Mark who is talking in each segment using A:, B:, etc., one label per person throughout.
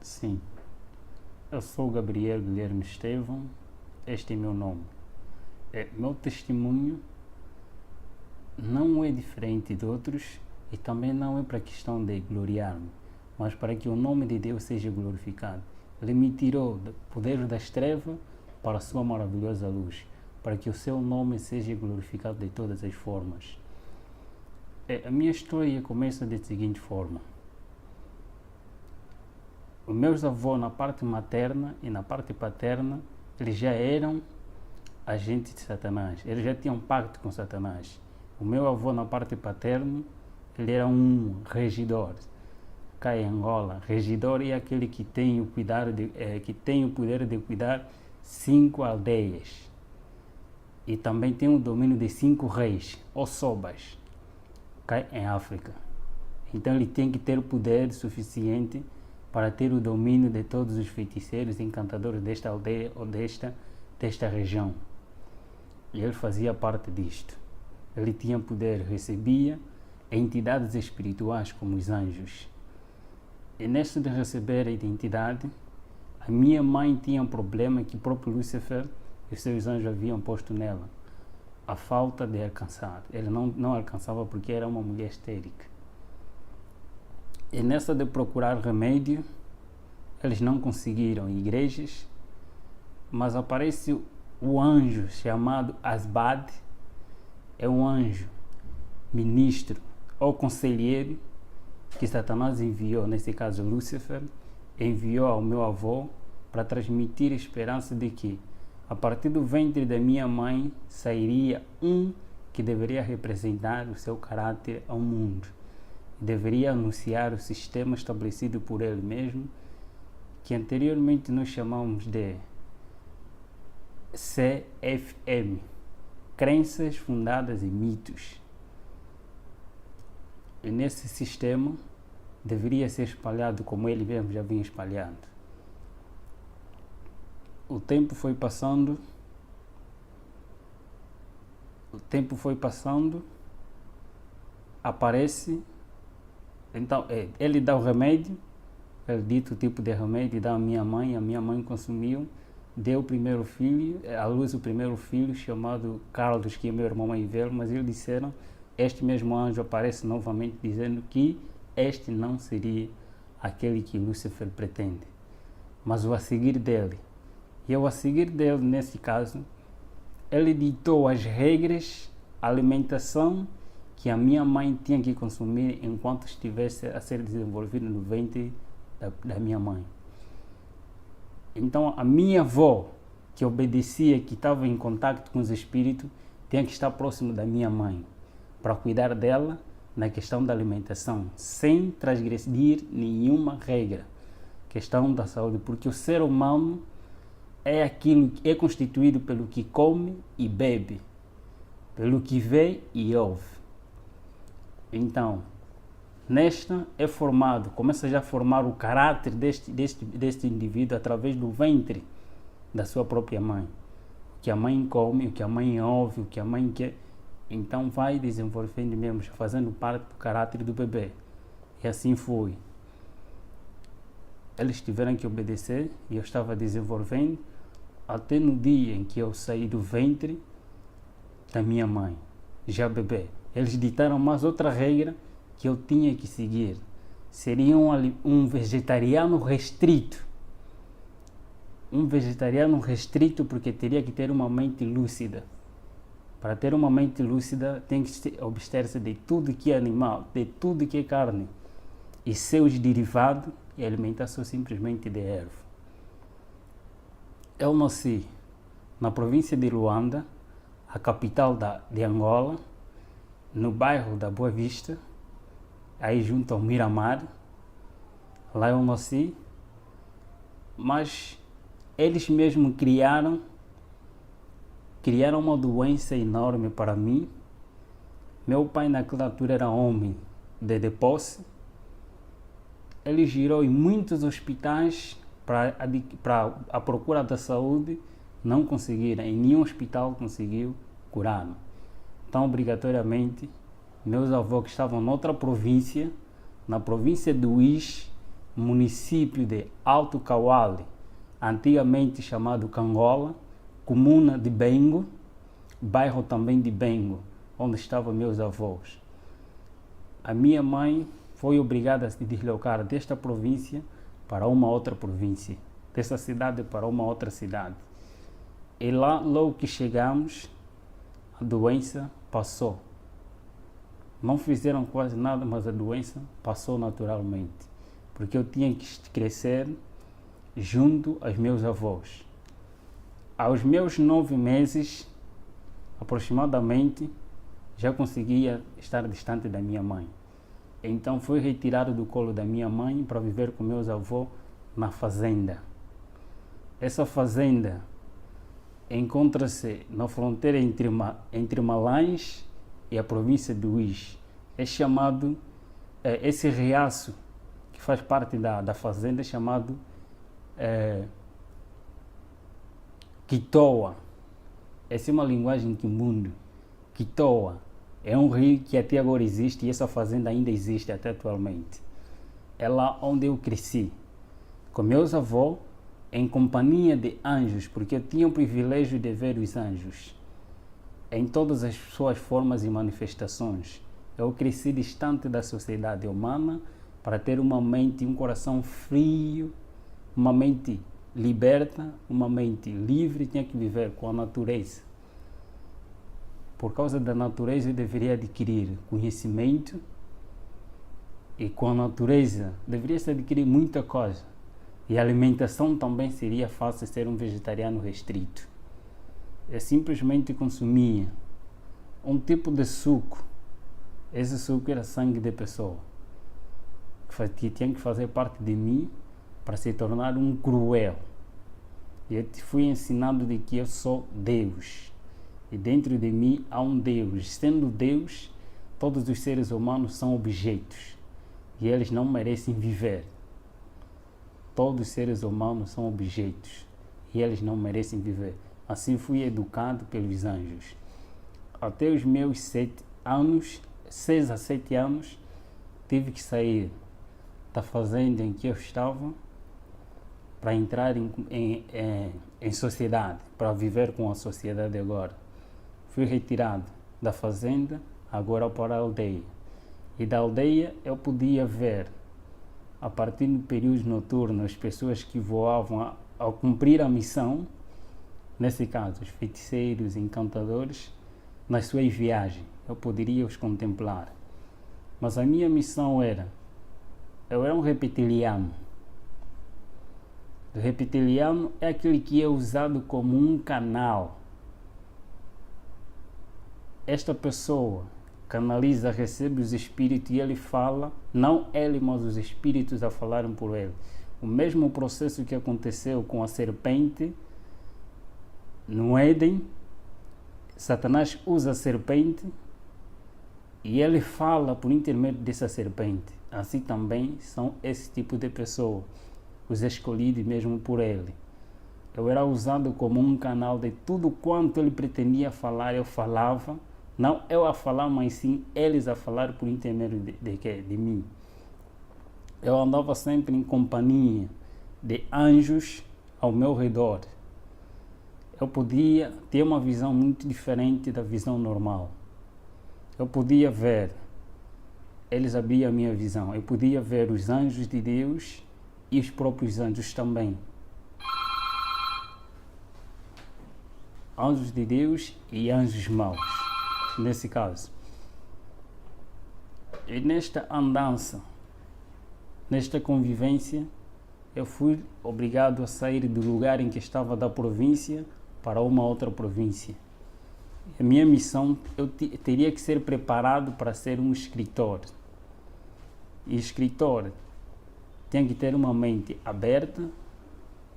A: Sim, eu sou Gabriel Guilherme Estevão, este é meu nome. Meu testemunho não é diferente de outros e também não é para a questão de gloriar-me, mas para que o nome de Deus seja glorificado. Ele me tirou do poder das trevas para a sua maravilhosa luz, para que o seu nome seja glorificado de todas as formas. A minha história começa da seguinte forma. Os meus avós, na parte materna e na parte paterna, eles já eram agentes de Satanás. Eles já tinham pacto com Satanás. O meu avô, na parte paterna, ele era um regidor. Cá em Angola, regidor é aquele que tem o poder de cuidar 5 aldeias. E também tem o domínio de 5 reis, ou sobas, cá em África. Então ele tem que ter o poder suficiente para ter o domínio de todos os feiticeiros e encantadores desta aldeia ou desta região. E ele fazia parte disto. Ele tinha poder, recebia entidades espirituais como os anjos. E neste de receber a identidade, a minha mãe tinha um problema que o próprio Lúcifer e os seus anjos haviam posto nela. A falta de alcançar. Ele não alcançava porque era uma mulher estérica. E nessa de procurar remédio, eles não conseguiram em igrejas, mas aparece o anjo chamado Asbad, é um anjo, ministro ou conselheiro que Satanás enviou, nesse caso Lúcifer, enviou ao meu avô para transmitir a esperança de que a partir do ventre da minha mãe sairia um que deveria representar o seu caráter ao mundo. Deveria anunciar o sistema estabelecido por ele mesmo, que anteriormente nós chamamos de CFM, Crenças Fundadas em Mitos. E nesse sistema deveria ser espalhado como ele mesmo já vinha espalhando. O tempo foi passando, aparece. Então, ele dá o remédio, ele dito o tipo de remédio, dá à minha mãe consumiu, deu o primeiro filho, à luz o primeiro filho, chamado Carlos, que é meu irmão mais velho, mas eles disseram, este mesmo anjo aparece novamente dizendo que este não seria aquele que Lúcifer pretende, mas o a seguir dele. E ao a seguir dele, nesse caso, ele ditou as regras, a alimentação, que a minha mãe tinha que consumir enquanto estivesse a ser desenvolvido no ventre da minha mãe. Então, a minha avó, que obedecia, que estava em contato com os espíritos, tinha que estar próximo da minha mãe, para cuidar dela na questão da alimentação, sem transgredir nenhuma regra. Questão da saúde, porque o ser humano é aquilo que é constituído pelo que come e bebe, pelo que vê e ouve. Então, nesta é formado, começa já a formar o caráter deste indivíduo através do ventre da sua própria mãe. O que a mãe come, o que a mãe ouve, o que a mãe quer. Então vai desenvolvendo mesmo, fazendo parte do caráter do bebê. E assim foi. Eles tiveram que obedecer e eu estava desenvolvendo até no dia em que eu saí do ventre da minha mãe, já bebê. Eles ditaram mais outra regra que eu tinha que seguir. Seria um vegetariano restrito. Um vegetariano restrito porque teria que ter uma mente lúcida. Para ter uma mente lúcida tem que abster-se de tudo que é animal, de tudo que é carne. E seus derivados e alimentação simplesmente de erva. Eu nasci na província de Luanda, a capital de Angola, no bairro da Boa Vista, aí junto ao Miramar. Lá eu nasci, mas eles mesmos criaram uma doença enorme para mim. Meu pai naquela altura era homem de posse. Ele girou em muitos hospitais para a procura da saúde, não conseguiram, em nenhum hospital conseguiu curar-me. Então, obrigatoriamente, meus avós que estavam noutra província, na província do Uís, município de Alto Cauale, antigamente chamado Cangola, comuna de Bengo, bairro também de Bengo, onde estavam meus avós. A minha mãe foi obrigada a se deslocar desta província para uma outra província, dessa cidade para uma outra cidade. E lá, logo que chegamos, a doença passou. Não fizeram quase nada, mas a doença passou naturalmente, porque eu tinha que crescer junto aos meus avós. Aos meus 9 meses, aproximadamente, já conseguia estar distante da minha mãe. Então fui retirado do colo da minha mãe para viver com meus avós na fazenda. Essa fazenda encontra-se na fronteira entre Malães e a província de Uís. É chamado, esse riacho que faz parte da fazenda é chamado Quitoa. Essa é uma linguagem quimbundo. Quitoa é um rio que até agora existe e essa fazenda ainda existe até atualmente. É lá onde eu cresci, com meus avós, em companhia de anjos, porque eu tinha o privilégio de ver os anjos em todas as suas formas e manifestações. Eu cresci distante da sociedade humana para ter uma mente e um coração frio, uma mente liberta, uma mente livre. Tinha que viver com a natureza. Por causa da natureza eu deveria adquirir conhecimento e com a natureza deveria se adquirir muita coisa. E a alimentação também seria fácil ser um vegetariano restrito. Eu simplesmente consumia um tipo de suco. Esse suco era sangue de pessoa, que tinha que fazer parte de mim para se tornar um cruel. E eu fui ensinado de que eu sou Deus. E dentro de mim há um Deus. Sendo Deus, todos os seres humanos são objetos. E eles não merecem viver. Todos os seres humanos são objetos. E eles não merecem viver. Assim fui educado pelos anjos. Até os meus 6 a 7 anos, tive que sair da fazenda em que eu estava para entrar em sociedade, para viver com a sociedade agora. Fui retirado da fazenda, agora para a aldeia. E da aldeia eu podia ver, a partir do período noturno, as pessoas que voavam ao cumprir a missão, nesse caso, os feiticeiros, encantadores, nas suas viagens. Eu poderia os contemplar. Mas a minha missão eu era um reptiliano. O reptiliano é aquele que é usado como um canal. Esta pessoa canaliza, recebe os espíritos e ele fala, não ele, mas os espíritos a falarem por ele. O mesmo processo que aconteceu com a serpente no Éden, Satanás usa a serpente e ele fala por intermédio dessa serpente. Assim também são esse tipo de pessoa, os escolhidos mesmo por ele. Eu era usado como um canal de tudo quanto ele pretendia falar, eu falava. Não eu a falar, mas sim eles a falar por intermédio de mim. Eu andava sempre em companhia de anjos ao meu redor. Eu podia ter uma visão muito diferente da visão normal. Eu podia ver, eles abriam a minha visão. Eu podia ver os anjos de Deus e os próprios anjos também. Anjos de Deus e anjos maus. Nesse caso. E nesta andança, nesta convivência, eu fui obrigado a sair do lugar em que estava da província para uma outra província. A minha missão, eu teria que ser preparado para ser um escritor. E escritor tem que ter uma mente aberta,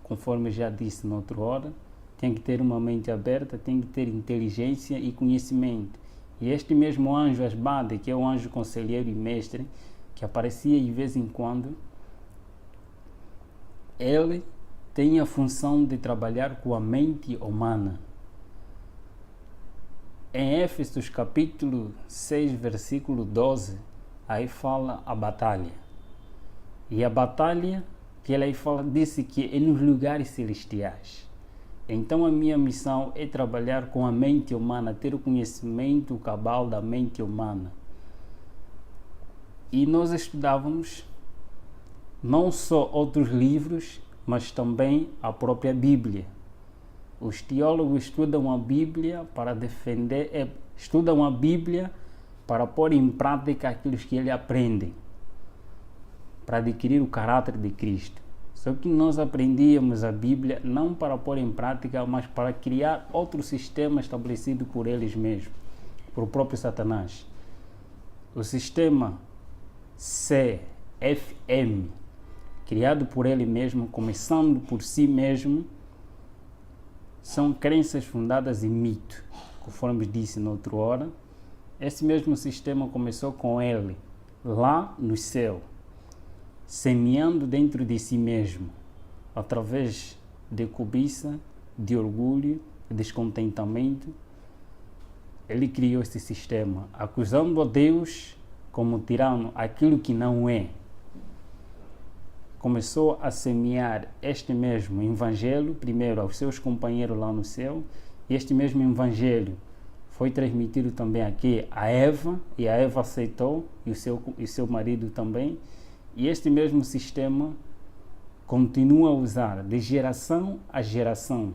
A: conforme já disse noutra hora, tem que ter uma mente aberta, tem que ter inteligência e conhecimento. E este mesmo anjo Asbade, que é o anjo conselheiro e mestre, que aparecia de vez em quando, ele tem a função de trabalhar com a mente humana. Em Éfesos capítulo 6, versículo 12, aí fala a batalha. E a batalha que ele aí fala, disse que é nos lugares celestiais. Então a minha missão é trabalhar com a mente humana, ter o conhecimento cabal da mente humana. E nós estudávamos não só outros livros, mas também a própria Bíblia. Os teólogos estudam a Bíblia para defender, estudam a Bíblia para pôr em prática aquilo que eles aprendem, para adquirir o caráter de Cristo. Só que nós aprendíamos a Bíblia não para pôr em prática, mas para criar outro sistema estabelecido por eles mesmos, por o próprio Satanás. O sistema CFM, criado por ele mesmo, começando por si mesmo, são crenças fundadas em mito, conforme disse na outra hora. Esse mesmo sistema começou com ele, lá no céu, semeando dentro de si mesmo, através de cobiça, de orgulho, de descontentamento. Ele criou esse sistema, acusando a Deus como tirano, aquilo que não é. Começou a semear este mesmo evangelho, primeiro aos seus companheiros lá no céu, e este mesmo evangelho foi transmitido também aqui a Eva, e a Eva aceitou, e o seu marido também, e este mesmo sistema continua a usar de geração a geração.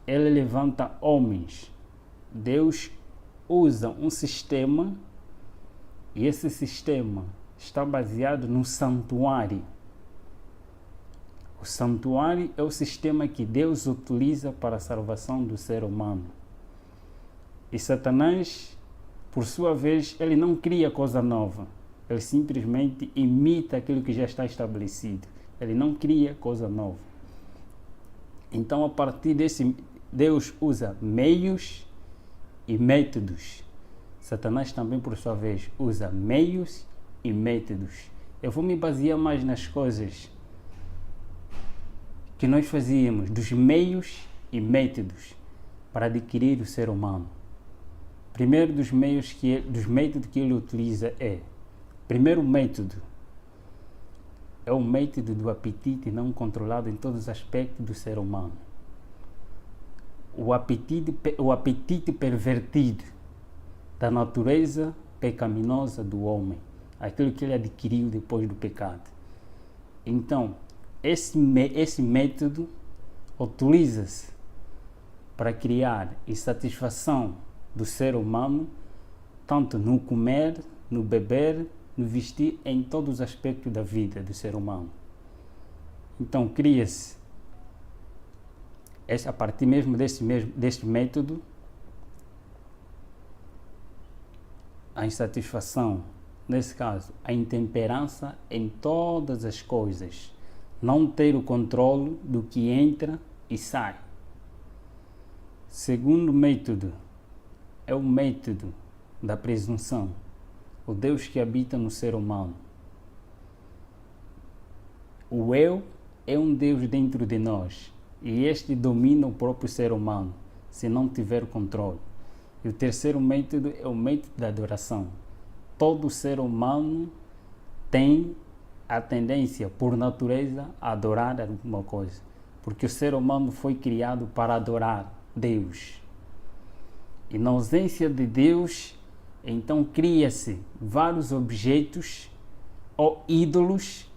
A: Ele levanta homens. Deus usa um sistema, e esse sistema está baseado no santuário. O santuário é o sistema que Deus utiliza para a salvação do ser humano. E Satanás, por sua vez, ele não cria coisa nova. Ele simplesmente imita aquilo que já está estabelecido. Ele não cria coisa nova. Então, a partir desse, Deus usa meios e métodos. Satanás também, por sua vez, usa meios e métodos. Eu vou me basear mais nas coisas que nós fazíamos, dos meios e métodos para adquirir o ser humano. Primeiro dos métodos que ele utiliza primeiro método é o método do apetite não controlado em todos os aspectos do ser humano. O apetite pervertido da natureza pecaminosa do homem, aquilo que ele adquiriu depois do pecado. Então, esse método utiliza-se para criar insatisfação do ser humano, tanto no comer, no beber, no vestir, em todos os aspectos da vida do ser humano. Então cria-se, a partir mesmo deste método, a insatisfação, nesse caso, a intemperança em todas as coisas, não ter o controle do que entra e sai. Segundo método é o método da presunção, o Deus que habita no ser humano. O eu é um Deus dentro de nós e este domina o próprio ser humano, se não tiver controle. E o terceiro método é o método da adoração. Todo ser humano tem a tendência, por natureza, a adorar alguma coisa, porque o ser humano foi criado para adorar Deus. E na ausência de Deus, então cria-se vários objetos ou ídolos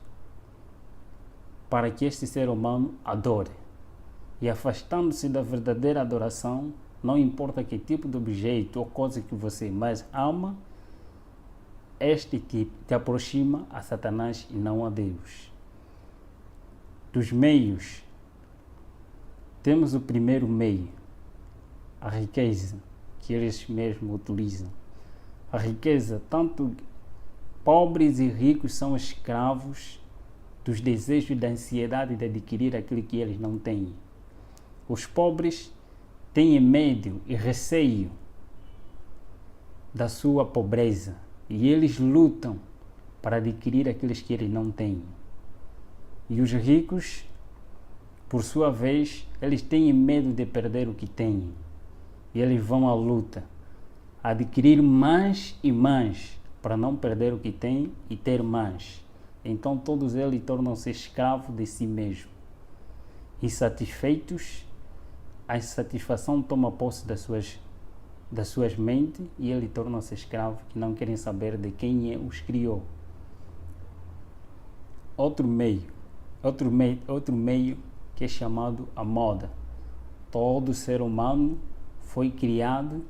A: para que este ser humano adore. E afastando-se da verdadeira adoração, não importa que tipo de objeto ou coisa que você mais ama, este te aproxima a Satanás e não a Deus. Dos meios, temos o primeiro meio, a riqueza, que eles mesmos utilizam. A riqueza, tanto pobres e ricos são escravos dos desejos e da ansiedade de adquirir aquilo que eles não têm. Os pobres têm medo e receio da sua pobreza e eles lutam para adquirir aqueles que eles não têm. E os ricos, por sua vez, eles têm medo de perder o que têm e eles vão à luta, adquirir mais e mais para não perder o que têm e ter mais. Então todos eles tornam-se escravos de si mesmos. Insatisfeitos, a insatisfação toma posse das suas mentes e eles tornam-se escravos que não querem saber de quem os criou. Outro meio que é chamado a moda. Todo ser humano foi criado,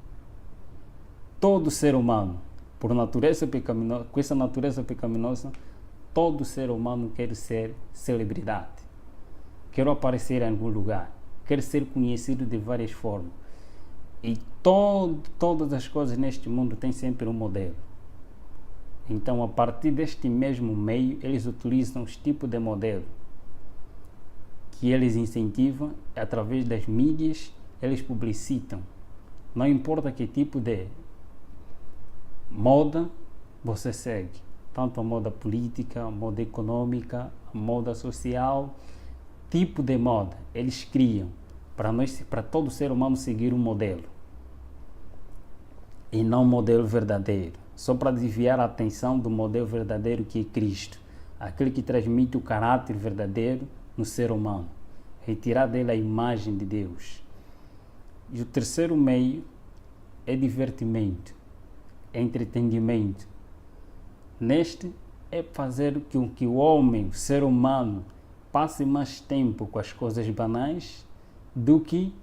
A: todo ser humano, por natureza pecaminosa, com essa natureza pecaminosa, todo ser humano quer ser celebridade, quer aparecer em algum lugar, quer ser conhecido de várias formas. E todas as coisas neste mundo têm sempre um modelo. Então, a partir deste mesmo meio, eles utilizam os tipos de modelo que eles incentivam através das mídias, eles publicitam. Não importa que tipo de moda você segue, tanto a moda política, a moda econômica, a moda social, tipo de moda, eles criam para todo ser humano seguir um modelo e não um modelo verdadeiro, só para desviar a atenção do modelo verdadeiro que é Cristo, aquele que transmite o caráter verdadeiro no ser humano, retirar dele a imagem de Deus. E o terceiro meio é divertimento, é entretenimento. Neste é fazer com que o homem, o ser humano, passe mais tempo com as coisas banais do que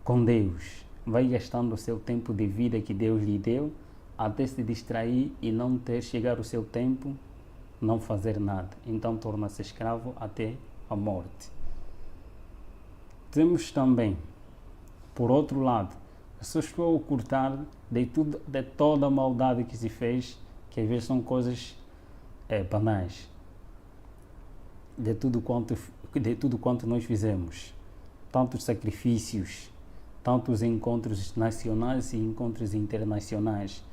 A: com Deus. Vai gastando o seu tempo de vida que Deus lhe deu até se distrair e não ter chegar o seu tempo, não fazer nada. Então torna-se escravo até a morte. Temos também, por outro lado, pessoas que vão ocultar de toda a maldade que se fez, que às vezes são coisas banais, de tudo quanto nós fizemos, tantos sacrifícios, tantos encontros nacionais e encontros internacionais,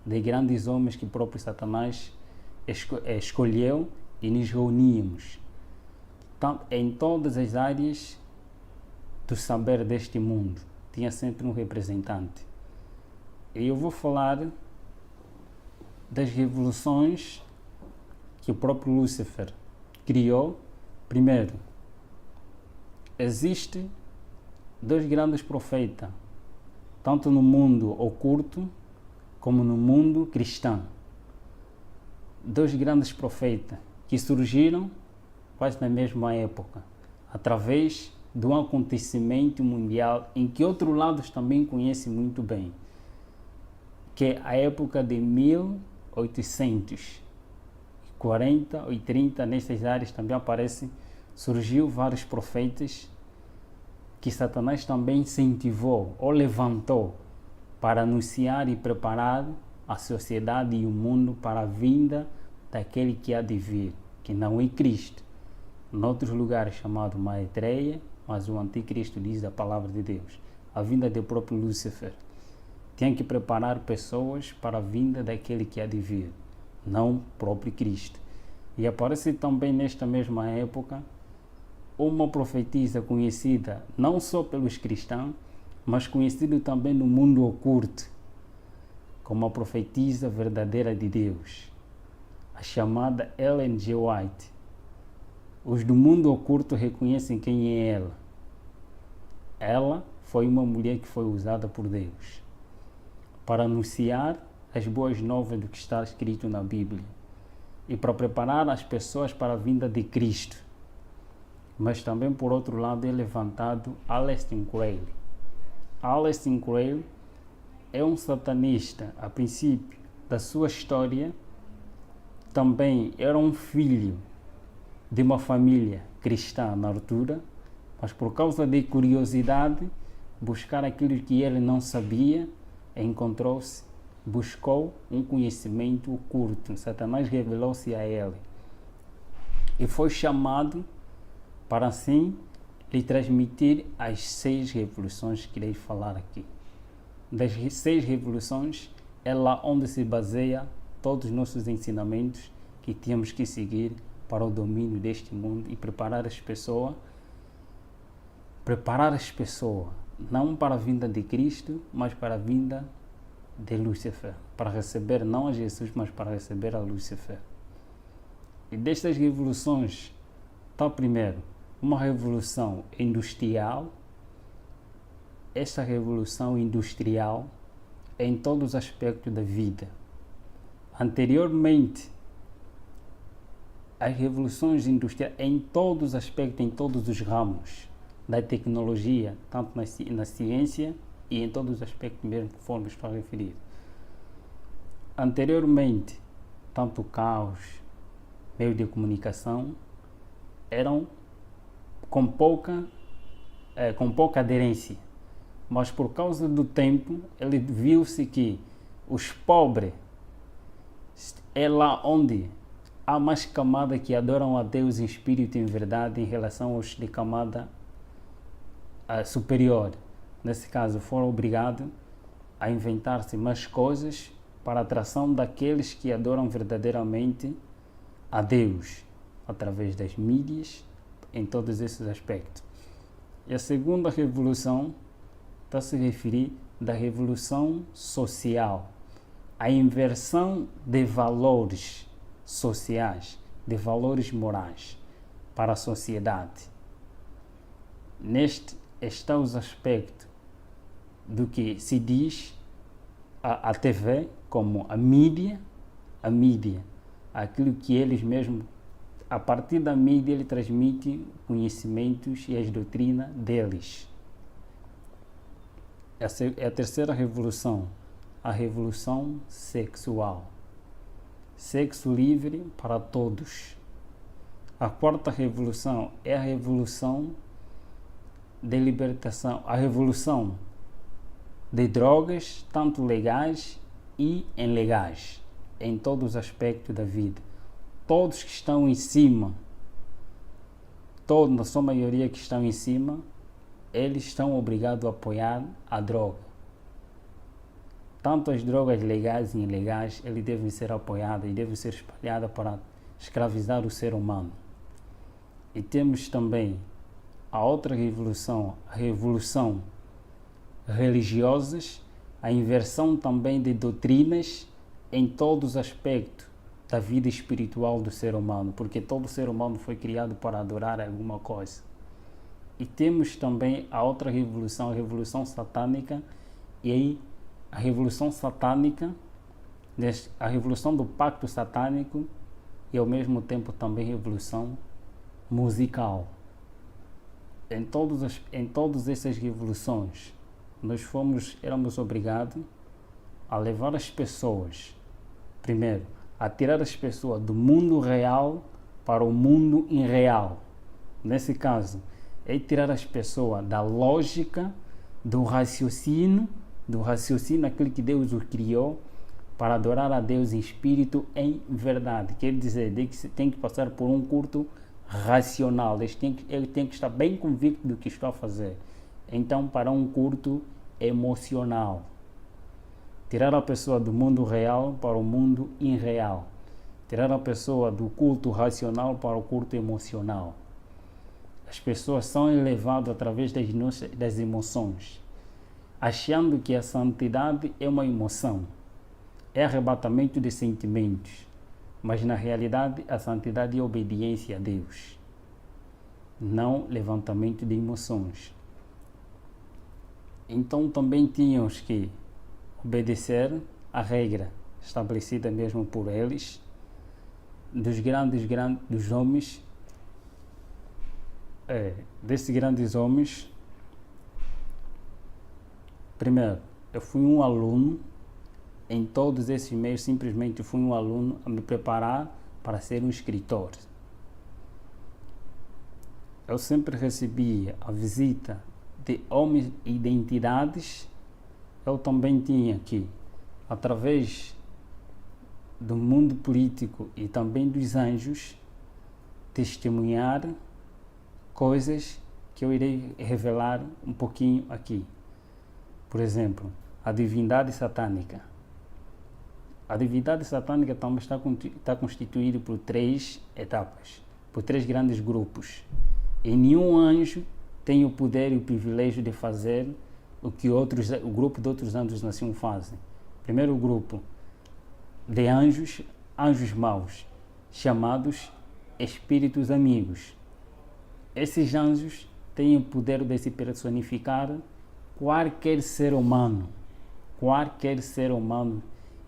A: de grandes homens que o próprio Satanás escolheu e nos reuníamos. Em todas as áreas do saber deste mundo, tinha sempre um representante. E eu vou falar das revoluções que o próprio Lúcifer criou. Primeiro, existem dois grandes profetas, tanto no mundo oculto como no mundo cristão. Dois grandes profetas que surgiram quase na mesma época, através de um acontecimento mundial em que outros lados também conhecem muito bem, que é a época de 1840 e 30, nessas áreas também surgiu vários profetas que Satanás também incentivou ou levantou para anunciar e preparar a sociedade e o mundo para a vinda daquele que há de vir, que não é Cristo. Em outros lugares chamado Maitreya, mas o anticristo diz a palavra de Deus. A vinda do próprio Lúcifer. Tem que preparar pessoas para a vinda daquele que há de vir, não o próprio Cristo. E aparece também nesta mesma época uma profetisa conhecida não só pelos cristãos, mas conhecida também no mundo oculto, como a profetisa verdadeira de Deus, a chamada Ellen G. White. Os do mundo oculto reconhecem quem é ela. Ela foi uma mulher que foi usada por Deus para anunciar as boas novas do que está escrito na Bíblia e para preparar as pessoas para a vinda de Cristo. Mas também, por outro lado, é levantado Aleister Crowley. Aleister Crowley é um satanista. A princípio da sua história, também era um filho de uma família cristã na altura, mas por causa de curiosidade, buscar aquilo que ele não sabia, buscou um conhecimento oculto. Satanás revelou-se a ele e foi chamado para assim lhe transmitir as 6 revoluções que irei falar aqui. Das 6 revoluções é lá onde se baseia todos os nossos ensinamentos que temos que seguir para o domínio deste mundo e preparar as pessoas não para a vinda de Cristo, mas para a vinda de Lúcifer, para receber não a Jesus, mas para receber a Lúcifer. E destas revoluções, está primeiro uma revolução industrial. Esta revolução industrial é em todos os aspectos da vida. Anteriormente, as revoluções industriais em todos os aspectos, em todos os ramos da tecnologia, tanto na ciência e em todos os aspectos mesmo conforme estou a referir. Anteriormente, tanto carros, meios de comunicação, eram com pouca aderência. Mas por causa do tempo, ele viu-se que os pobres é lá onde há mais camada que adoram a Deus em espírito e em verdade em relação aos de camada superior. Nesse caso, foram obrigados a inventar-se mais coisas para a atração daqueles que adoram verdadeiramente a Deus, através das mídias, em todos esses aspectos. E a segunda revolução está a se referir da revolução social, a inversão de valores sociais, de valores morais para a sociedade. Neste estão os aspectos do que se diz a TV como a mídia, aquilo que eles mesmos, a partir da mídia, ele transmite conhecimentos e as doutrinas deles. Essa é a terceira revolução, a revolução sexual. Sexo livre para todos. A quarta revolução é a revolução de libertação, a revolução de drogas, tanto legais e ilegais, em todos os aspectos da vida. Todos que estão em cima, na sua maioria que estão em cima, eles estão obrigados a apoiar a droga. Tanto as drogas legais e ilegais, eles devem ser apoiadas e devem ser espalhadas para escravizar o ser humano. E temos também a outra revolução, a revolução religiosas, a inversão também de doutrinas em todos os aspectos da vida espiritual do ser humano, porque todo ser humano foi criado para adorar alguma coisa. E temos também a outra revolução, a revolução satânica, e aí a revolução satânica, a revolução do pacto satânico e ao mesmo tempo também revolução musical. Em todas essas revoluções, éramos obrigados a levar as pessoas, primeiro, a tirar as pessoas do mundo real para o mundo irreal. Nesse caso, é tirar as pessoas da lógica, do raciocínio aquele que Deus o criou, para adorar a Deus em espírito, em verdade. Quer dizer, que tem que passar por um culto racional. Ele tem que estar bem convicto do que está a fazer. Então, para um culto emocional. Tirar a pessoa do mundo real para o mundo irreal. Tirar a pessoa do culto racional para o culto emocional. As pessoas são elevadas através das emoções, achando que a santidade é uma emoção, é arrebatamento de sentimentos, mas na realidade a santidade é obediência a Deus, não levantamento de emoções. Então também tínhamos que obedecer a regra estabelecida mesmo por eles, dos homens, desses grandes homens. Primeiro, eu fui um aluno em todos esses meios, simplesmente fui um aluno a me preparar para ser um escritor. Eu sempre recebia a visita de homens e de entidades. Eu também tinha que, através do mundo político e também dos anjos, testemunhar coisas que eu irei revelar um pouquinho aqui. Por exemplo, a divindade satânica. A divindade satânica também está constituída por 3 etapas, por 3 grandes grupos. E nenhum anjo tem o poder e o privilégio de fazer o que o grupo de outros anjos nasciam fazem. Primeiro grupo de anjos maus, chamados espíritos amigos. Esses anjos têm o poder de se personificar qualquer ser humano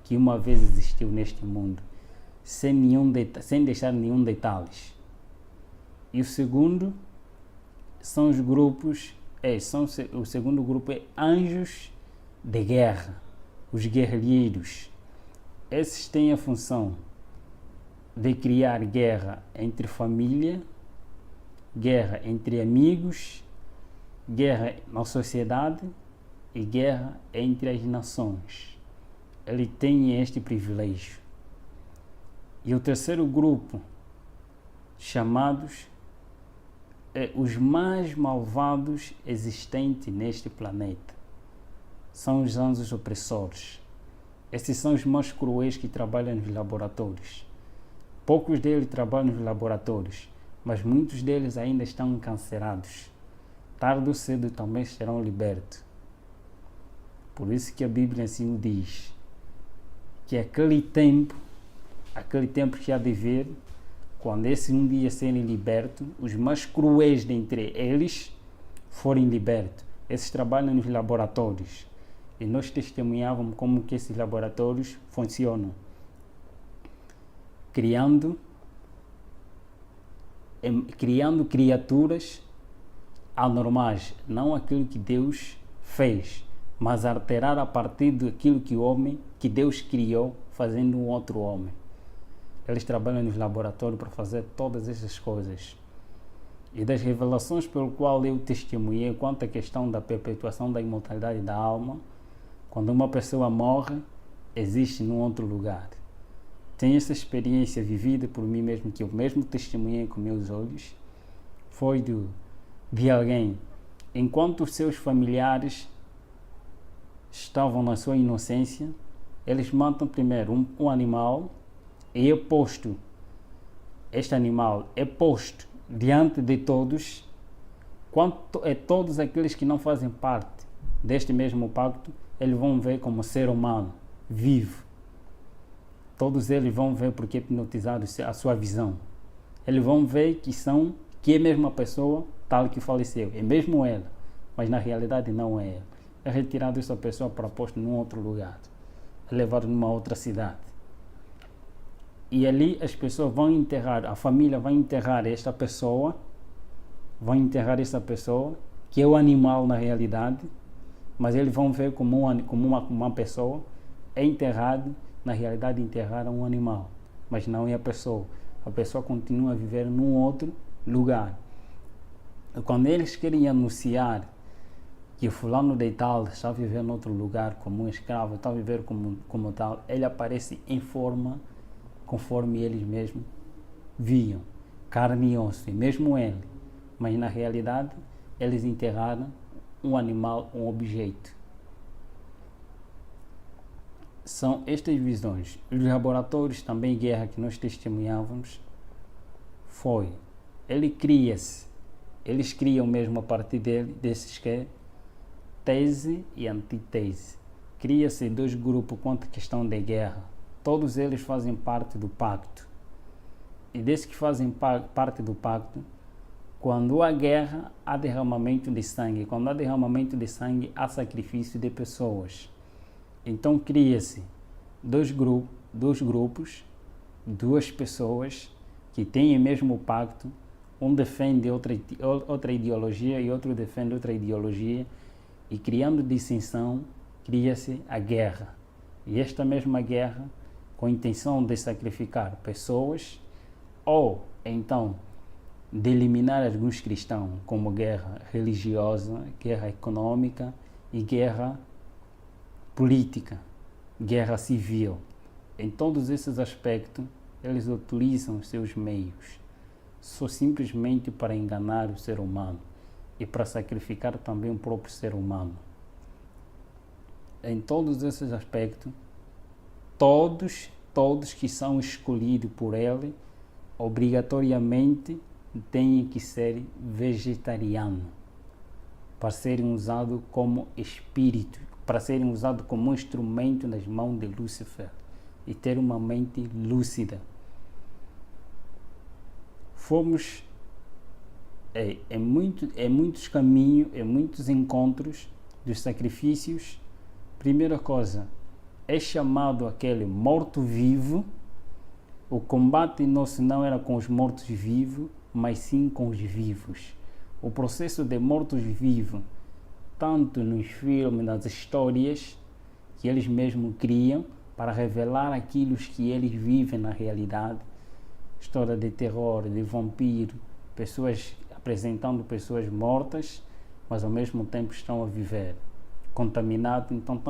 A: que uma vez existiu neste mundo, sem deixar nenhum detalhe. E o segundo são os grupos, o segundo grupo é anjos de guerra, os guerrilheiros. Esses têm a função de criar guerra entre família, guerra entre amigos, guerra na sociedade e guerra entre as nações. Ele tem este privilégio. E o terceiro grupo, chamados os mais malvados existentes neste planeta, são os anjos opressores. Esses são os mais cruéis que trabalham nos laboratórios. Poucos deles trabalham nos laboratórios, mas muitos deles ainda estão encarcerados. Tarde ou cedo também serão libertos. Por isso que a Bíblia assim diz, que aquele tempo que há de vir, quando esse um dia serem libertos, os mais cruéis dentre eles forem libertos. Esses trabalham nos laboratórios. E nós testemunhávamos como que esses laboratórios funcionam. Criando criaturas anormais, não aquilo que Deus fez, mas alterar a partir daquilo que Deus criou, fazendo um outro homem. Eles trabalham nos laboratórios para fazer todas essas coisas. E das revelações pelo qual eu testemunhei quanto à questão da perpetuação da imortalidade da alma, quando uma pessoa morre, existe num outro lugar. Tenho essa experiência vivida por mim mesmo, que eu mesmo testemunhei com meus olhos, foi de alguém, enquanto os seus familiares estavam na sua inocência, eles matam primeiro um animal e este animal é posto diante de todos, quanto é todos aqueles que não fazem parte deste mesmo pacto, eles vão ver como ser humano, vivo. Todos eles vão ver porque é hipnotizado a sua visão. Eles vão ver que é a mesma pessoa tal que faleceu, é mesmo ela, mas na realidade não é ela. É retirado essa pessoa para posto num outro lugar, é levado numa outra cidade. E ali as pessoas vão enterrar, a família vai enterrar esta pessoa, que é o animal na realidade, mas eles vão ver como uma pessoa é enterrado, na realidade enterraram um animal, mas não é a pessoa continua a viver num outro lugar. E quando eles querem anunciar que o fulano de tal está a viver em outro lugar como um escravo, está a viver como tal, ele aparece em forma conforme eles mesmos viam, carne e osso, e mesmo ele, mas na realidade eles enterraram um animal, um objeto. São estas visões. Os laboratórios também, guerra que nós testemunhávamos, eles criam mesmo a partir desses que é tese e antítese. Cria-se dois grupos quanto à questão da guerra. Todos eles fazem parte do pacto. E desde que fazem parte do pacto, quando há guerra, há derramamento de sangue. Quando há derramamento de sangue, há sacrifício de pessoas. Então cria-se dois grupos, duas pessoas que têm o mesmo pacto. Um defende outra ideologia e outro defende outra ideologia. E criando dissensão, cria-se a guerra. E esta mesma guerra, com a intenção de sacrificar pessoas, ou então de eliminar alguns cristãos, como guerra religiosa, guerra econômica e guerra política, guerra civil. Em todos esses aspectos, eles utilizam os seus meios, só simplesmente para enganar o ser humano e para sacrificar também o próprio ser humano. Em todos esses aspectos, todos que são escolhidos por ele, obrigatoriamente têm que ser vegetarianos, para serem usados como espírito, para serem usados como instrumento nas mãos de Lúcifer e ter uma mente lúcida. fomos muitos caminhos, muitos encontros dos sacrifícios. Primeira coisa, é chamado aquele morto-vivo. O combate nosso não era com os mortos-vivos, mas sim com os vivos. O processo de mortos-vivos, tanto nos filmes, nas histórias que eles mesmos criam, para revelar aquilo que eles vivem na realidade. História de terror, de vampiro, pessoas apresentando pessoas mortas, mas ao mesmo tempo estão a viver, contaminados. Então,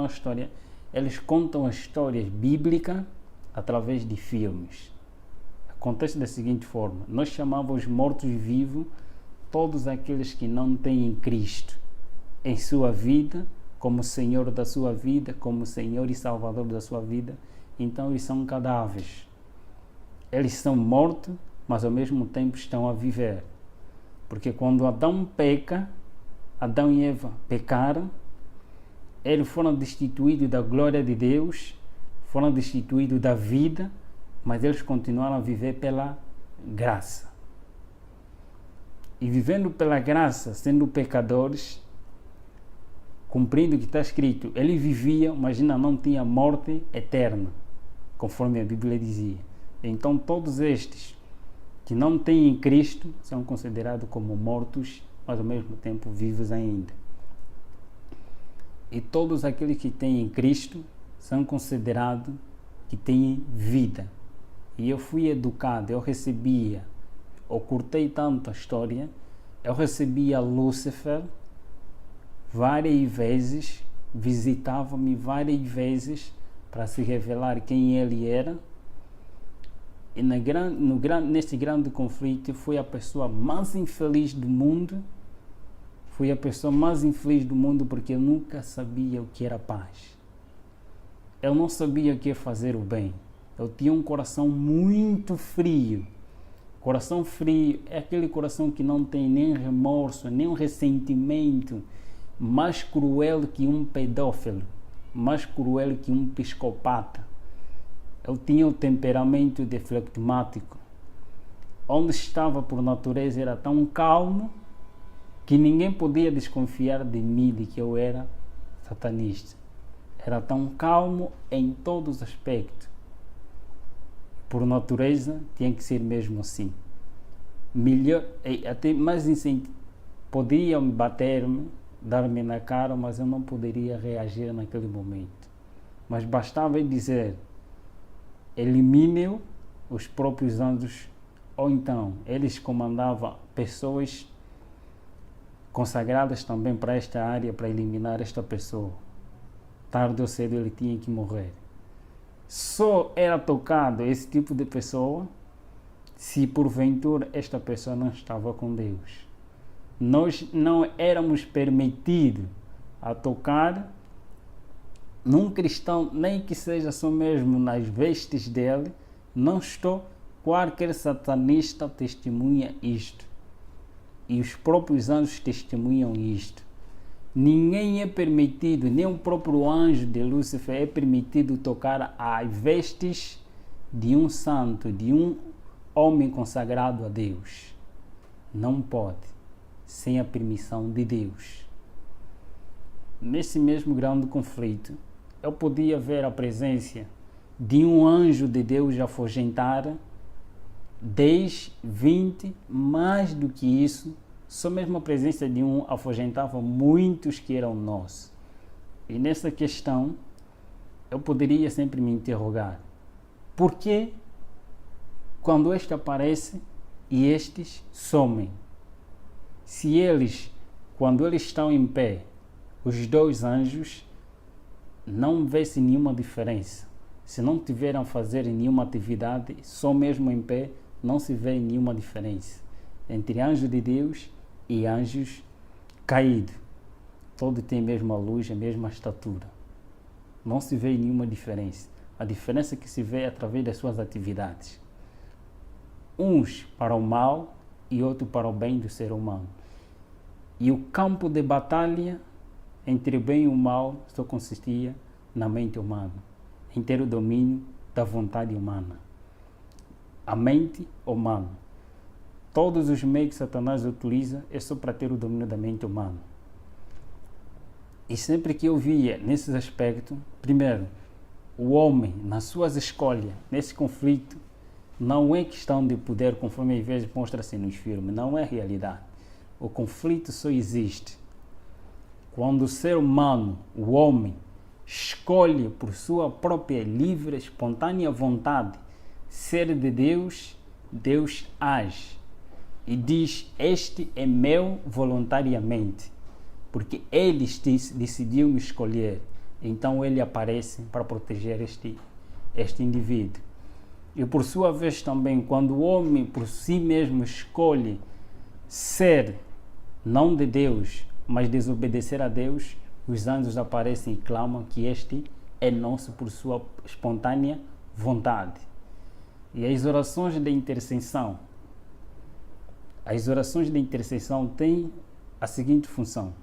A: eles contam as histórias bíblicas através de filmes. Acontece da seguinte forma: nós chamamos mortos-vivos todos aqueles que não têm Cristo em sua vida, como Senhor da sua vida, como Senhor e Salvador da sua vida. Então eles são cadáveres. Eles são mortos, mas ao mesmo tempo estão a viver. Porque quando Adão peca, Adão e Eva pecaram, eles foram destituídos da glória de Deus, foram destituídos da vida, mas eles continuaram a viver pela graça. E vivendo pela graça, sendo pecadores, cumprindo o que está escrito, ele vivia, mas ainda não tinha morte eterna, conforme a Bíblia dizia. Então todos estes que não têm Cristo são considerados como mortos, mas ao mesmo tempo vivos ainda. E todos aqueles que têm Cristo são considerados que têm vida. E eu fui educado, eu curtei tanto a história, eu recebia Lúcifer várias vezes, visitava-me várias vezes para se revelar quem ele era. E neste grande conflito, fui a pessoa mais infeliz do mundo. Fui a pessoa mais infeliz do mundo porque eu nunca sabia o que era paz. Eu não sabia o que é fazer o bem. Eu tinha um coração muito frio. Coração frio é aquele coração que não tem nem remorso, nem um ressentimento, mais cruel que um pedófilo, mais cruel que um psicopata. Eu tinha o temperamento de flegmático. Onde estava por natureza era tão calmo que ninguém podia desconfiar de mim, de que eu era satanista. Era tão calmo em todos os aspectos. Por natureza, tinha que ser mesmo assim. Melhor, até mais podiam bater-me, dar-me na cara, mas eu não poderia reagir naquele momento. Mas bastava dizer: elimine os próprios anjos, ou então eles comandavam pessoas consagradas também para esta área, para eliminar esta pessoa. Tarde ou cedo ele tinha que morrer. Só era tocado esse tipo de pessoa se porventura esta pessoa não estava com Deus. Nós não éramos permitidos a tocar num cristão, nem que seja só mesmo nas vestes dele. Não estou, qualquer satanista testemunha isto. E os próprios anjos testemunham isto. Ninguém é permitido, nem o próprio anjo de Lúcifer é permitido tocar as vestes de um santo, de um homem consagrado a Deus. Não pode, sem a permissão de Deus. Nesse mesmo grande conflito, eu podia ver a presença de um anjo de Deus afugentar 10, 20, mais do que isso. Só mesmo a presença de um afugentava muitos que eram nossos. E nessa questão, eu poderia sempre me interrogar: por que quando este aparece e estes somem? Se eles, quando eles estão em pé, os dois anjos, não vê-se nenhuma diferença. Se não tiveram a fazer nenhuma atividade, só mesmo em pé, não se vê nenhuma diferença entre anjo de Deus e anjos caídos. Todos têm a mesma luz, a mesma estatura. Não se vê nenhuma diferença. A diferença que se vê é através das suas atividades. Uns para o mal e outro para o bem do ser humano. E o campo de batalha entre o bem e o mal só consistia na mente humana, em ter o domínio da vontade humana. A mente humana. todos os meios que Satanás utiliza é só para ter o domínio da mente humana. E sempre que eu via nesses aspectos, primeiro, o homem, nas suas escolhas, nesse conflito, não é questão de poder, conforme às vezes mostra-se nos filmes, não é realidade. O conflito só existe quando o ser humano, o homem, escolhe por sua própria livre, espontânea vontade ser de Deus, Deus age e diz: este é meu voluntariamente, porque ele decidiu me escolher. Então ele aparece para proteger este indivíduo. E por sua vez também, quando o homem por si mesmo escolhe ser não de Deus, mas desobedecer a Deus, os anjos aparecem e clamam que este é nosso por sua espontânea vontade. E as orações de intercessão têm a seguinte função: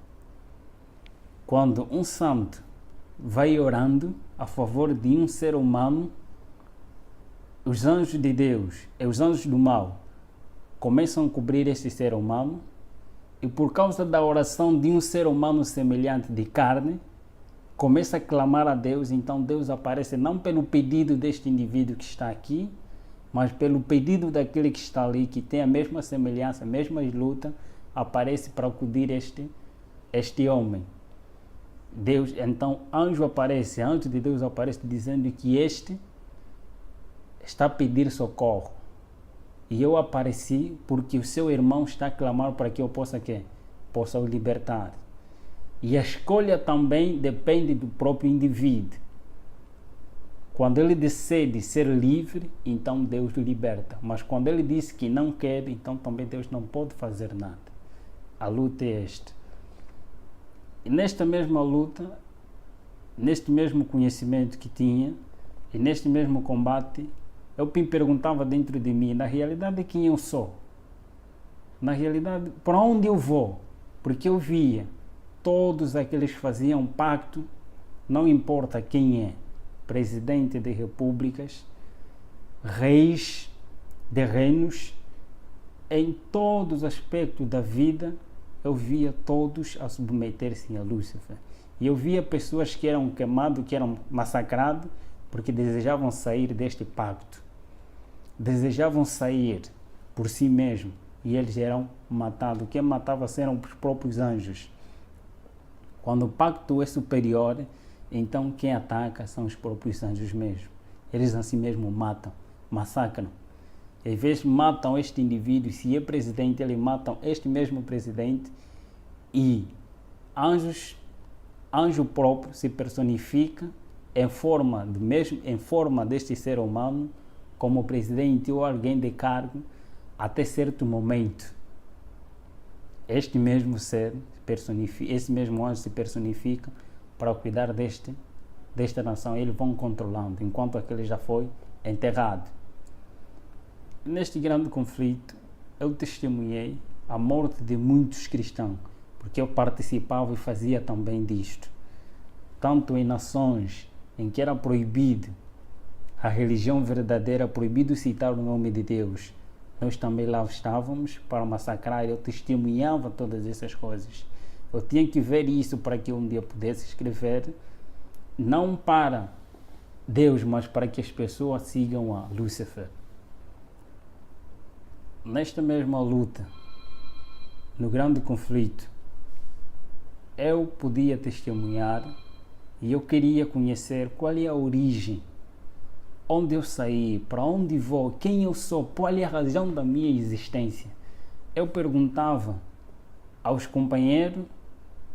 A: quando um santo vai orando a favor de um ser humano, os anjos de Deus e os anjos do mal começam a cobrir esse ser humano, e por causa da oração de um ser humano semelhante de carne, começa a clamar a Deus. Então Deus aparece não pelo pedido deste indivíduo que está aqui, mas pelo pedido daquele que está ali, que tem a mesma semelhança, a mesma luta, aparece para acudir este homem. Deus, então, anjo de Deus aparece dizendo que este está a pedir socorro. E eu apareci porque o seu irmão está a clamar para que eu possa o libertar. E a escolha também depende do próprio indivíduo. Quando ele decide ser livre, então Deus o liberta. Mas quando ele diz que não quer, então também Deus não pode fazer nada. A luta é esta. E nesta mesma luta, neste mesmo conhecimento que tinha, e neste mesmo combate, eu me perguntava dentro de mim, na realidade, quem eu sou? Na realidade, para onde eu vou? Porque eu via todos aqueles que faziam pacto, não importa quem é, presidente de repúblicas, reis de reinos, em todos os aspectos da vida, eu via todos a submeter-se a Lúcifer. E eu via pessoas que eram queimadas, que eram massacradas, porque desejavam sair deste pacto. Desejavam sair por si mesmos, e eles eram matados. Quem matava eram os próprios anjos. Quando o pacto é superior, então quem ataca são os próprios anjos mesmo. Eles assim mesmo matam, massacram. Às vezes matam este indivíduo, se é presidente, eles matam este mesmo presidente, e anjo próprio se personifica em forma deste ser humano, como presidente ou alguém de cargo, até certo momento. Este mesmo ser esse mesmo anjo se personifica para cuidar desta nação. Eles vão controlando, enquanto aquele já foi enterrado. Neste grande conflito, eu testemunhei a morte de muitos cristãos, porque eu participava e fazia também disto. Tanto em nações em que era proibido a religião verdadeira, proibido citar o nome de Deus, nós também lá estávamos para massacrar. Eu testemunhava todas essas coisas. Eu tinha que ver isso para que um dia pudesse escrever, não para Deus, mas para que as pessoas sigam a Lúcifer. Nesta mesma luta, no grande conflito, eu podia testemunhar e eu queria conhecer qual é a origem, onde eu saí, para onde vou, quem eu sou, qual é a razão da minha existência. Eu perguntava aos companheiros,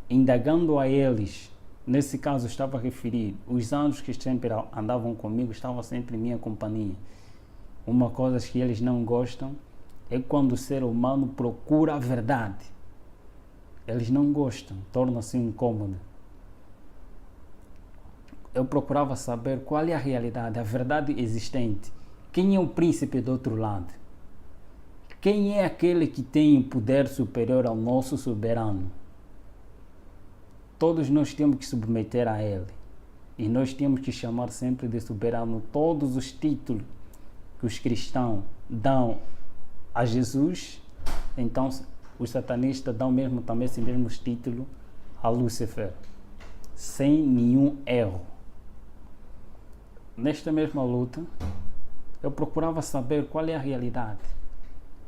A: indagando a eles. Nesse caso, estava a referir os anjos que sempre andavam comigo, estavam sempre em minha companhia. Uma coisa que eles não gostam é quando o ser humano procura a verdade. Eles não gostam, torna-se incômodo. Eu procurava saber qual é a realidade, a verdade existente. Quem é o príncipe do outro lado? Quem é aquele que tem poder superior ao nosso soberano? Todos nós temos que submeter a ele. E nós temos que chamar sempre de soberano todos os títulos que os cristãos dão a Jesus, então os satanistas dão mesmo também esse mesmo título a Lúcifer, sem nenhum erro. Nesta mesma luta, eu procurava saber qual é a realidade.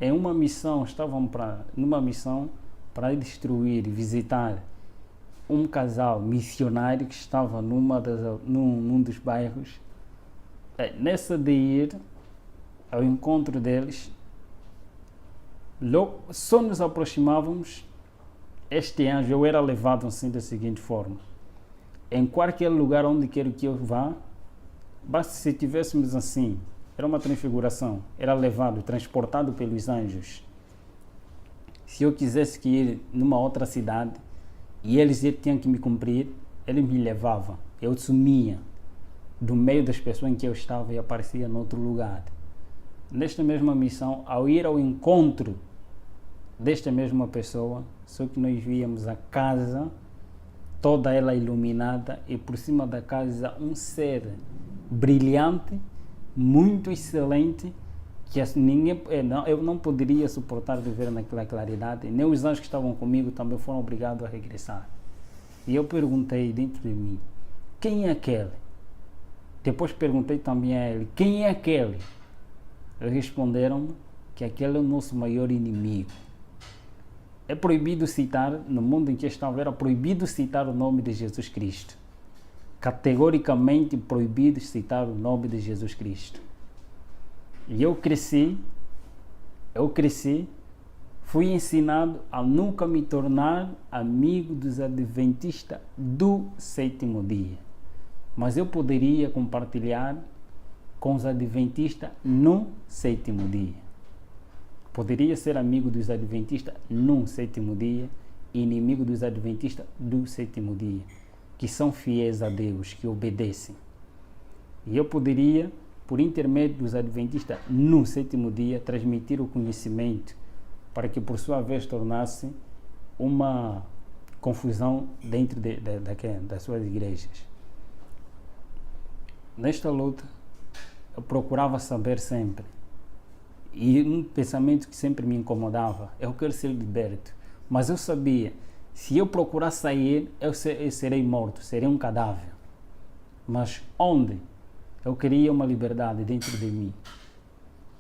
A: Em uma missão, numa missão para destruir, visitar um casal missionário que estava num dos bairros. Nessa de ir ao encontro deles, só nos aproximávamos, este anjo, eu era levado assim da seguinte forma: em qualquer lugar onde quer que eu vá, basta se tivéssemos assim, era uma transfiguração, era levado, transportado pelos anjos. Se eu quisesse que ir numa outra cidade e eles tinham que me cumprir, eles me levavam, eu sumia do meio das pessoas em que eu estava e aparecia em outro lugar. Nesta mesma missão, ao ir ao encontro desta mesma pessoa, só que nós víamos a casa toda ela iluminada e por cima da casa um ser brilhante, muito excelente, que eu não poderia suportar viver naquela claridade. Nem os anjos que estavam comigo também foram obrigados a regressar. E eu perguntei dentro de mim, quem é aquele? Depois perguntei também a ele, quem é aquele? Eles responderam que aquele é o nosso maior inimigo. É proibido citar, no mundo em que estava, era proibido citar o nome de Jesus Cristo. Categoricamente proibido citar o nome de Jesus Cristo. E eu cresci, fui ensinado a nunca me tornar amigo dos adventistas do sétimo dia. Mas eu poderia compartilhar com os adventistas no sétimo dia. Poderia ser amigo dos adventistas no sétimo dia e inimigo dos adventistas do sétimo dia, que são fiéis a Deus, que obedecem. E eu poderia, por intermédio dos adventistas no sétimo dia, transmitir o conhecimento para que por sua vez tornasse uma confusão dentro das suas igrejas. Nesta luta, eu procurava saber sempre, e um pensamento que sempre me incomodava: eu quero ser liberto. Mas eu sabia, se eu procurar sair, eu serei morto, serei um cadáver. Mas onde? Eu queria uma liberdade dentro de mim.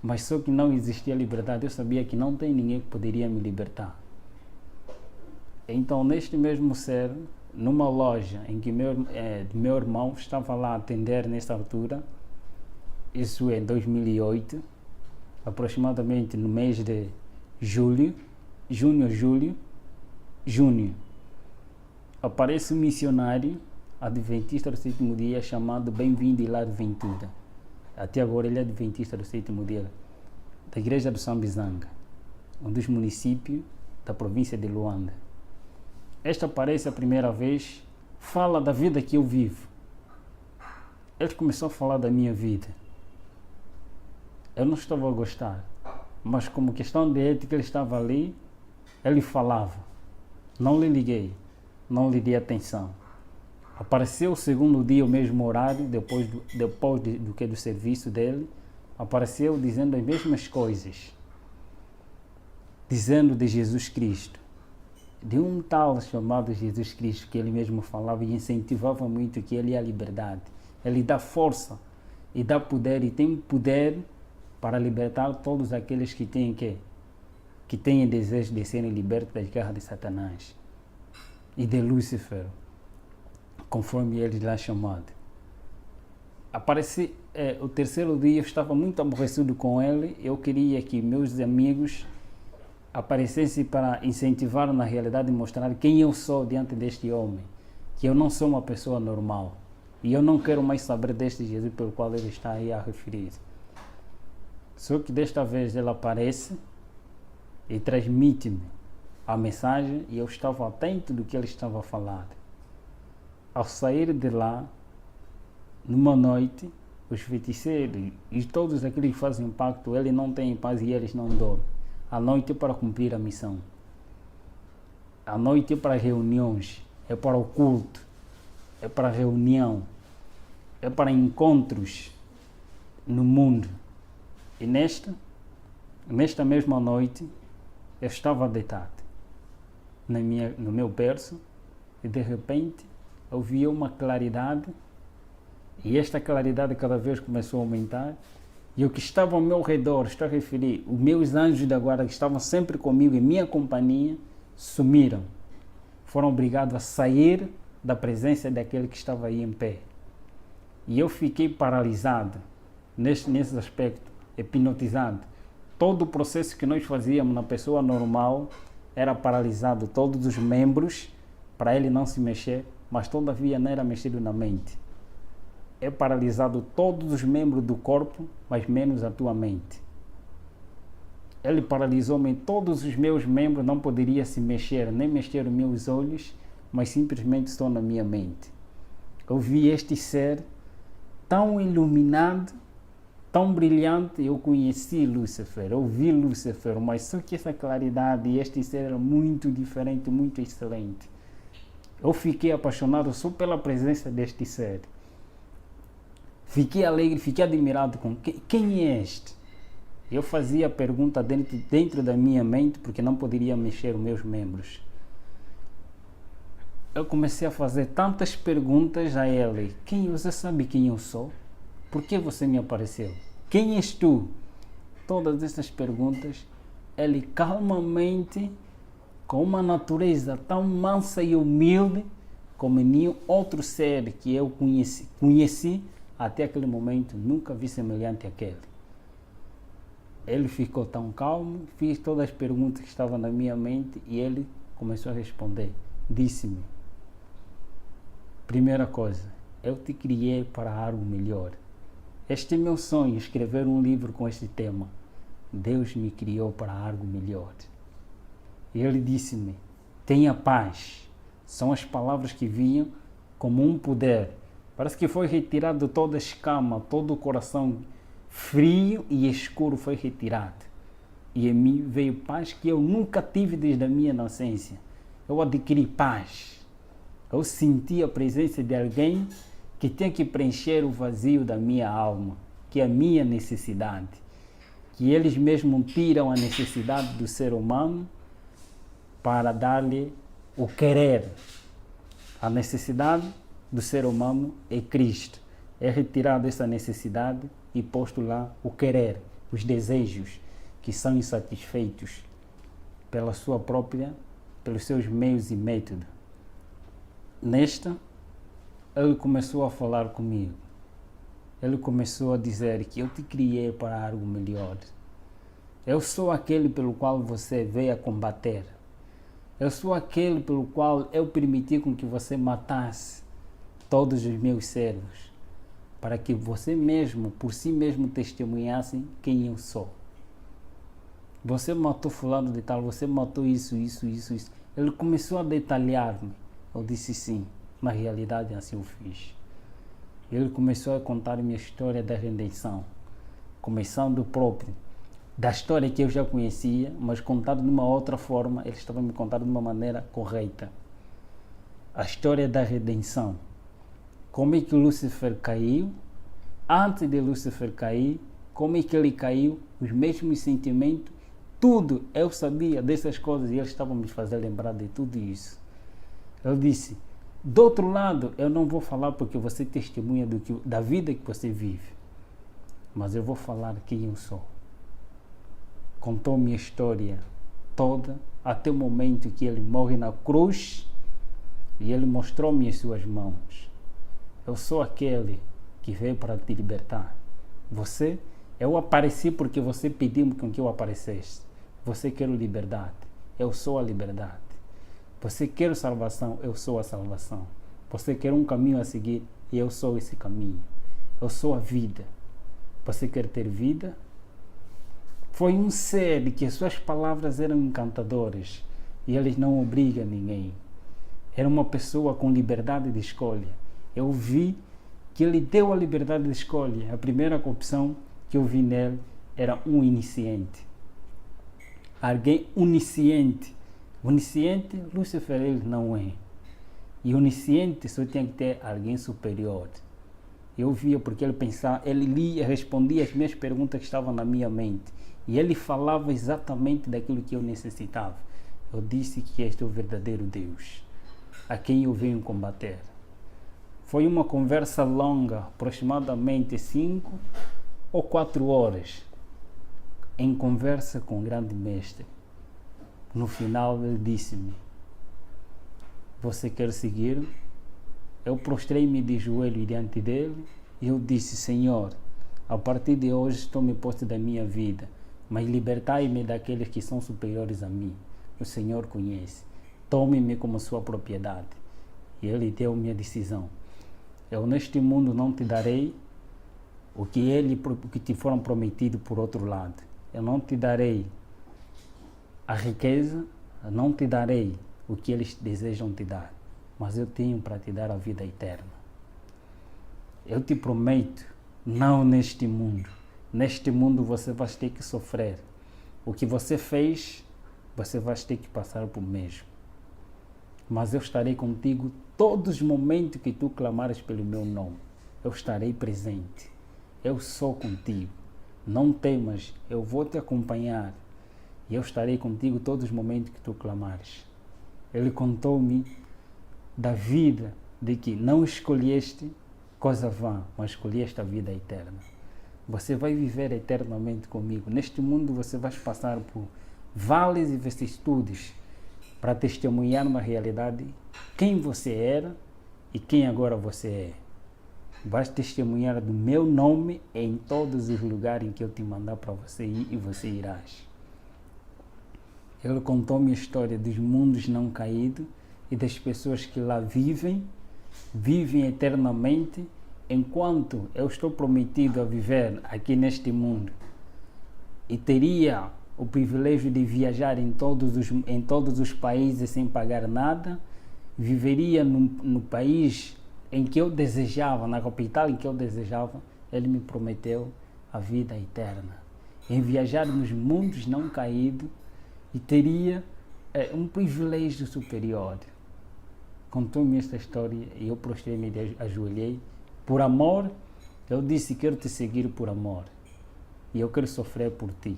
A: Mas só que não existia liberdade, eu sabia que não tem ninguém que poderia me libertar. Então, neste mesmo ser, numa loja em que meu irmão estava lá a atender nessa altura, isso em 2008, aproximadamente no mês de junho, aparece um missionário adventista do sétimo dia chamado Bem-vindo Hilário Ventura. Até agora ele é adventista do sétimo dia, da igreja do Sambizanga, um dos municípios da província de Luanda. Este aparece a primeira vez, fala da vida que eu vivo. Ele começou a falar da minha vida. Eu não estava a gostar, mas como questão de ética ele estava ali, ele falava. Não lhe liguei, não lhe dei atenção. Apareceu o segundo dia, o mesmo horário, depois do serviço dele, apareceu dizendo as mesmas coisas, dizendo de Jesus Cristo, de um tal chamado Jesus Cristo, que ele mesmo falava e incentivava muito, que ele é a liberdade. Ele dá força e dá poder, e tem poder para libertar todos aqueles que têm desejo de serem libertos das garras de Satanás e de Lúcifer, conforme ele lá chamado. O terceiro dia, eu estava muito aborrecido com ele. Eu queria que meus amigos aparecessem para incentivar na realidade e mostrar quem eu sou diante deste homem, que eu não sou uma pessoa normal e eu não quero mais saber deste Jesus pelo qual ele está aí a referir. Só que desta vez ele aparece e transmite-me a mensagem e eu estava atento do que ele estava a falar. Ao sair de lá, numa noite, os feiticeiros e todos aqueles que fazem pacto, eles não têm paz e eles não dormem. A noite é para cumprir a missão. A noite é para reuniões, é para o culto, é para reunião, é para encontros no mundo. E nesta mesma noite, Eu estava deitado no meu berço e de repente eu vi uma claridade e esta claridade cada vez começou a aumentar e o que estava ao meu redor, estou a referir, os meus anjos da guarda que estavam sempre comigo em minha companhia, sumiram. Foram obrigados a sair da presença daquele que estava aí em pé. E eu fiquei paralisado nesse aspecto, hipnotizado. Todo o processo que nós fazíamos na pessoa normal era paralisado, todos os membros, para ele não se mexer, mas todavia não era mexido na mente. É paralisado todos os membros do corpo, mas menos a tua mente. Ele paralisou-me, todos os meus membros não poderia se mexer, nem mexer os meus olhos, mas simplesmente estou na minha mente. Eu vi este ser tão iluminado, tão brilhante, eu conheci Lúcifer, eu vi Lúcifer, mas só que essa claridade e este ser era muito diferente, muito excelente. Eu fiquei apaixonado só pela presença deste ser. Fiquei alegre, fiquei admirado com quem é este? Eu fazia a pergunta dentro da minha mente, porque não poderia mexer os meus membros. Eu comecei a fazer tantas perguntas a ele. Você sabe quem eu sou? Por que você me apareceu? Quem és tu? Todas essas perguntas, ele calmamente, com uma natureza tão mansa e humilde, como nenhum outro ser que eu conheci até aquele momento, nunca vi semelhante àquele. Ele ficou tão calmo, fiz todas as perguntas que estavam na minha mente e ele começou a responder. Disse-me, primeira coisa, eu te criei para algo melhor. Este é meu sonho, escrever um livro com este tema. Deus me criou para algo melhor. E ele disse-me, tenha paz. São as palavras que vinham como um poder. Parece que foi retirado toda a escama, todo o coração frio e escuro foi retirado. E em mim veio paz que eu nunca tive desde a minha inocência. Eu adquiri paz. Eu senti a presença de alguém que tem que preencher o vazio da minha alma, que é a minha necessidade. Que eles mesmos tiram a necessidade do ser humano para dar-lhe o querer. A necessidade do ser humano é Cristo. É retirado essa necessidade e posto lá o querer, os desejos que são insatisfeitos pelos seus meios e métodos. Nesta, ele começou a falar comigo. Ele começou a dizer que eu te criei para algo melhor. Eu sou aquele pelo qual você veio a combater. Eu sou aquele pelo qual eu permiti com que você matasse todos os meus servos, para que você mesmo, por si mesmo, testemunhasse quem eu sou. Você matou fulano de tal, você matou isso. Ele começou a detalhar-me. Eu disse sim, na realidade assim eu fiz. Ele começou a contar minha história da redenção, começando da história que eu já conhecia, mas contado de uma outra forma, ele estava me contando de uma maneira correta. A história da redenção. Como é que Lúcifer caiu? Antes de Lúcifer cair, como é que ele caiu? Os mesmos sentimentos, tudo. Eu sabia dessas coisas e ele estava me fazendo lembrar de tudo isso. Ele disse, do outro lado, eu não vou falar porque você testemunha da vida que você vive, mas eu vou falar quem eu sou. Contou minha história toda, até o momento que ele morre na cruz e ele mostrou-me as suas mãos. Eu sou aquele que veio para te libertar. Eu apareci porque você pediu com que eu aparecesse. Você quer liberdade, eu sou a liberdade. Você quer salvação, eu sou a salvação. Você quer um caminho a seguir, e eu sou esse caminho. Eu sou a vida. Você quer ter vida? Foi um ser que suas palavras eram encantadoras e eles não obrigam ninguém. Era uma pessoa com liberdade de escolha. Eu vi que ele deu a liberdade de escolha. A primeira opção que eu vi nele era um iniciante. Alguém onisciente. Onisciente, Lúcifer ele não é. E onisciente só tinha que ter alguém superior. Eu via porque ele pensava, ele lia, respondia as minhas perguntas que estavam na minha mente. E ele falava exatamente daquilo que eu necessitava. Eu disse que este é o verdadeiro Deus, a quem eu venho combater. Foi uma conversa longa, aproximadamente 5 ou 4 horas, em conversa com o grande mestre. No final ele disse-me: você quer seguir? Eu prostrei-me de joelho diante dele e eu disse: Senhor, a partir de hoje tome posse da minha vida, mas libertai-me daqueles que são superiores a mim. O Senhor conhece. Tome-me como sua propriedade. E ele deu-me a decisão. Eu neste mundo não te darei o que te foram prometido por outro lado. Eu não te darei a riqueza, eu não te darei o que eles desejam te dar, mas eu tenho para te dar a vida eterna. Eu te prometo, não neste mundo. Neste mundo você vai ter que sofrer. O que você fez, você vai ter que passar por mesmo. Mas eu estarei contigo todos os momentos que tu clamares pelo meu nome. Eu estarei presente. Eu sou contigo. Não temas, eu vou te acompanhar. E eu estarei contigo todos os momentos que tu clamares. Ele contou-me da vida, de que não escolheste coisa vã, mas escolheste a vida eterna. Você vai viver eternamente comigo. Neste mundo você vai passar por vales e vicissitudes para testemunhar uma realidade quem você era e quem agora você é. Vais testemunhar do meu nome em todos os lugares em que eu te mandar para você ir e você irás. Ele contou-me a história dos mundos não caídos e das pessoas que lá vivem eternamente, enquanto eu estou prometido a viver aqui neste mundo e teria o privilégio de viajar em todos os países sem pagar nada, viveria no país em que eu desejava, na capital em que eu desejava. Ele me prometeu a vida eterna, em viajar nos mundos não caídos, e teria um privilégio superior. Contou-me esta história e eu prostrei-me e ajoelhei. Por amor, eu disse: quero te seguir por amor e eu quero sofrer por ti.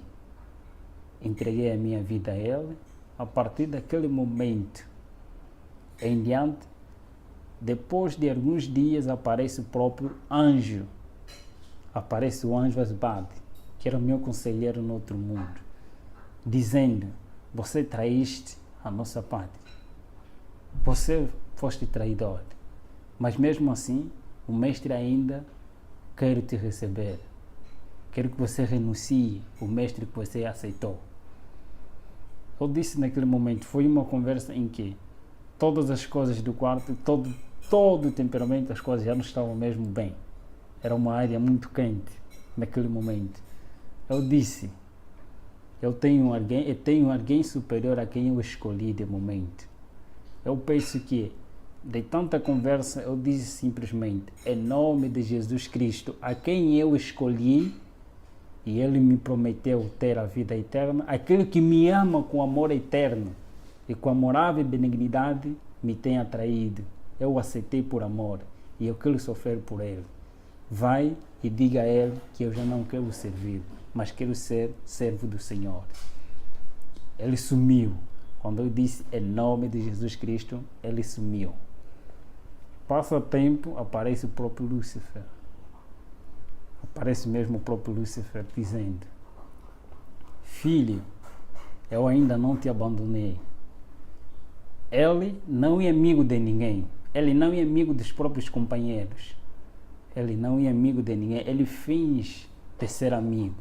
A: Entreguei a minha vida a ele. A partir daquele momento em diante, depois de alguns dias, aparece o próprio anjo. Aparece o anjo Asbad, que era o meu conselheiro no outro mundo, dizendo: você traíste a nossa pátria. Você foste traidor. Mas mesmo assim, o mestre ainda quer te receber. Quero que você renuncie o mestre que você aceitou. Eu disse naquele momento, foi uma conversa em que todas as coisas do quarto, todo o temperamento das coisas já não estavam mesmo bem. Era uma área muito quente naquele momento. Eu disse: eu tenho alguém superior a quem eu escolhi de momento. Eu penso que, de tanta conversa, eu disse simplesmente: em nome de Jesus Cristo, a quem eu escolhi, e ele me prometeu ter a vida eterna, aquele que me ama com amor eterno e com amorável benignidade me tem atraído. Eu o aceitei por amor e eu quero sofrer por ele. Vai e diga a ele que eu já não quero servir, mas quero ser servo do Senhor. Ele sumiu. Quando eu disse em nome de Jesus Cristo, ele sumiu. Passa tempo, aparece o próprio Lúcifer. Aparece mesmo o próprio Lúcifer dizendo: filho, eu ainda não te abandonei. Ele não é amigo de ninguém. Ele não é amigo dos próprios companheiros. Ele não é amigo de ninguém. Ele finge de ser amigo,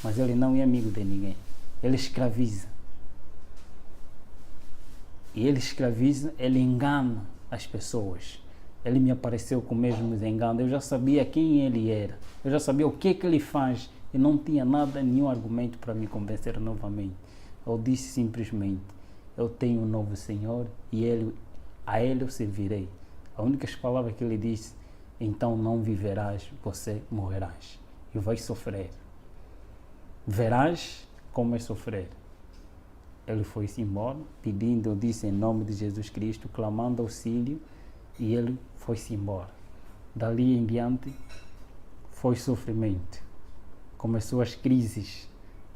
A: mas ele não é amigo de ninguém. Ele escraviza. E ele escraviza, ele engana as pessoas. Ele me apareceu com o mesmo engano. Eu já sabia quem ele era. Eu já sabia o que ele faz. E não tinha nenhum argumento para me convencer novamente. Eu disse simplesmente: eu tenho um novo Senhor e a ele eu servirei. A única palavra que ele disse: então não viverás, você morrerás. E vais sofrer. Verás como é sofrer. Ele foi-se embora, pedindo, eu disse em nome de Jesus Cristo, clamando auxílio, e ele foi-se embora. Dali em diante, foi sofrimento. Começou as crises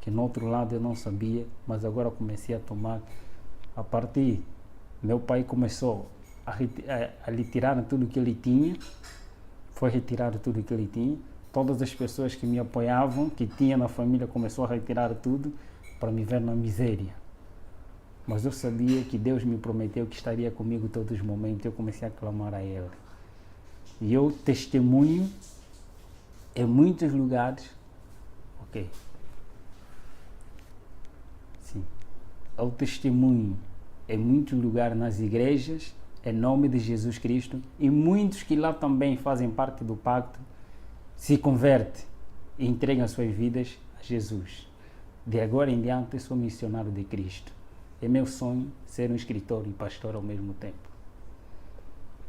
A: que no outro lado eu não sabia, mas agora comecei a tomar. A partir, meu pai começou a retirar tudo que ele tinha, foi retirado tudo que ele tinha. Todas as pessoas que me apoiavam, que tinha na família, começou a retirar tudo para me ver na miséria. Mas eu sabia que Deus me prometeu que estaria comigo todos os momentos. Eu comecei a clamar a Ele. E eu testemunho em muitos lugares. Ok. Sim. Eu testemunho em muitos lugares nas igrejas, em nome de Jesus Cristo, e muitos que lá também fazem parte do pacto se convertem e entregam suas vidas a Jesus. De agora em diante, sou missionário de Cristo. É meu sonho ser um escritor e pastor ao mesmo tempo.